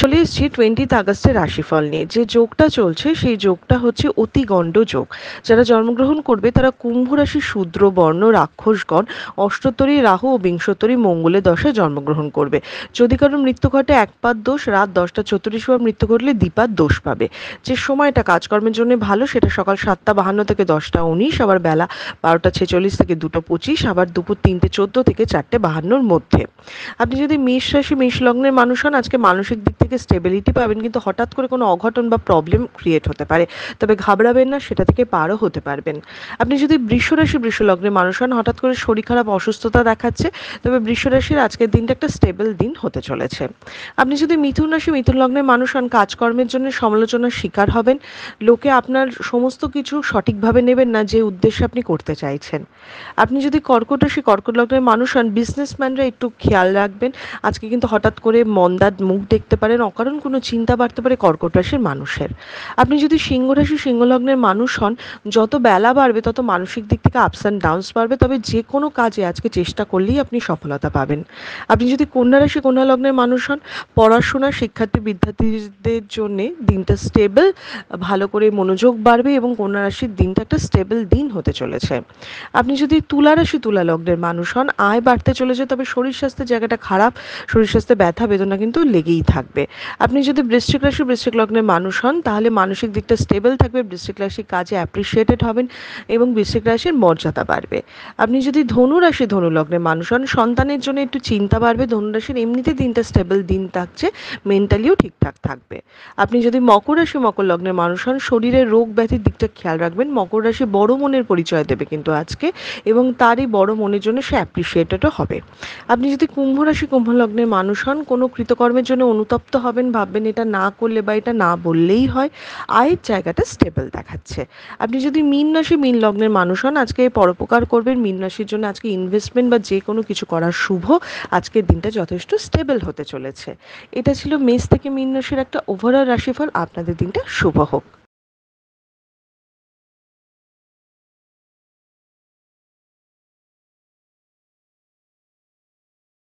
চলে এসেছি 20 আগস্টের রাশিফল নিয়ে। যে যোগটা চলছে সেই যোগটা হচ্ছে অতিগণ্ড যোগ। যারা জন্মগ্রহণ করবে তারা কুম্ভ রাশি, শূদ্র বর্ণ, রাক্ষসগণ, অষ্টত্তরী রাহু ও বিংশোত্তরী মঙ্গলের দশায় জন্মগ্রহণ করবে। যদি কারোর মৃত্যু ঘটে একপাত দোষ, রাত 10টা 36 সময় মৃত্যু ঘটলে দ্বিপাত দোষ পাবে। যে সময়টা কাজকর্মের জন্য ভালো সেটা সকাল 7টা 52 থেকে 10টা 19, আবার বেলা 12টা 46 থেকে 2টা 25, আবার দুপুর 3টে 14 থেকে 4টে 52-র মধ্যে। আপনি যদি মেষ রাশি, মেষ লগ্নের মানুষ হন, আজকে মানসিক দিক থেকে স্টেবিলিটি পাবেন, কিন্তু হঠাৎ করে কোনো অঘটন বা প্রবলেম ক্রিয়েট হতে পারে। তবে ঘাবড়াবেন না, সেটা থেকে পারও হতে পারবেন। আপনি যদি বৃষ রাশি, বৃষ লগ্নের মানুষ হন, হঠাৎ করে শরীর খারাপ, অসুস্থতা দেখাচ্ছে, তবে বৃষ রাশির আজকের দিনটা একটা স্টেবল দিন হতে চলেছে। আপনি যদি মিথুন রাশি, মিথুন লগ্নের মানুষ হন, কাজকর্মের জন্য সমালোচনার শিকার হবেন। লোকে আপনার সমস্ত কিছু সঠিকভাবে নেবেন না যে উদ্দেশ্যে আপনি করতে চাইছেন। আপনি যদি কর্কট রাশি, কর্কট লগ্নের মানুষ হন, বিজনেসম্যানরা একটু খেয়াল রাখবেন। আজকে কিন্তু হঠাৎ করে মন্দার মুখ দেখতে পারেন, অকারণ কোনো চিন্তা বাড়তে পারে কর্কট রাশির মানুষের। আপনি যদি সিংহ রাশি, সিংহ লগ্নের মানুষ হন, যত বেলা বাড়বে তত মানসিক দিক থেকে আপস অ্যান্ড ডাউনস বাড়বে, তবে যে কোনো কাজে আজকে চেষ্টা করলেই আপনি সফলতা পাবেন। আপনি যদি কন্যা রাশি, কন্যা লগ্নের মানুষ হন, পড়াশোনা, শিক্ষার্থী বিদ্যার্থীদের জন্য দিনটা স্টেবল, ভালো করে মনোযোগ বাড়বে এবং কন্যা রাশির দিনটা একটা স্টেবল দিন হতে চলেছে। আপনি যদি তুলা রাশি, তুলা লগ্নের মানুষ হন, আয় বাড়তে চলেছে, তবে শরীর স্বাস্থ্যের জায়গাটা খারাপ, শরীর স্বাস্থ্যে ব্যথা বেদনা কিন্তু লেগেই থাকবে। আপনি যদি বৃশ্চিক রাশি, বৃশ্চিক লগ্নের মানুষ হন, তাহলে মানসিক দিকটা স্টেবল থাকবে, বৃশ্চিক রাশি কাজে অ্যাপ্রিসিয়েটেড হবেন এবং বৃশ্চিক রাশির মর্যাদা বাড়বে। আপনি যদি ধনু রাশি, ধনু লগ্নের মানুষ হন, সন্তানের জন্য একটু চিন্তা বাড়বে। ধনু রাশির এমনিতে দিনটা স্টেবল দিন থাকছে, মেন্টালিও ঠিকঠাক থাকবে। আপনি যদি মকর রাশি, মকর লগ্নের মানুষ হন, শরীরের রোগ ব্যাধির দিকটা খেয়াল রাখবেন। মকর রাশি বড় মনের পরিচয় দেবে কিন্তু আজকে, এবং তার এই বড় মনের জন্য সে অ্যাপ্রিসিয়েটেডও হবে। আপনি যদি কুম্ভ রাশি, কুম্ভ লগ্নের মানুষ হন, কোনো কৃতকর্মের জন্য অনুতপ্ত হবেন, ভাববেন এটা না করলে বা এটা না বললেই হয়। আয়ের জায়গাটা স্টেবল দেখাচ্ছে। আপনি যদি মীন রাশি, মীন লগ্নের মানুষ হন, আজকে পরোপকার করবেন। মীন রাশির জন্য আজকে ইনভেস্টমেন্ট বা যে কোনো কিছু করার শুভ। আজকের দিনটা যথেষ্ট স্টেবল হতে চলেছে। এটা ছিল মেষ থেকে মীন রাশির একটা ওভারঅল রাশিফল। আপনাদের দিনটা শুভ হোক।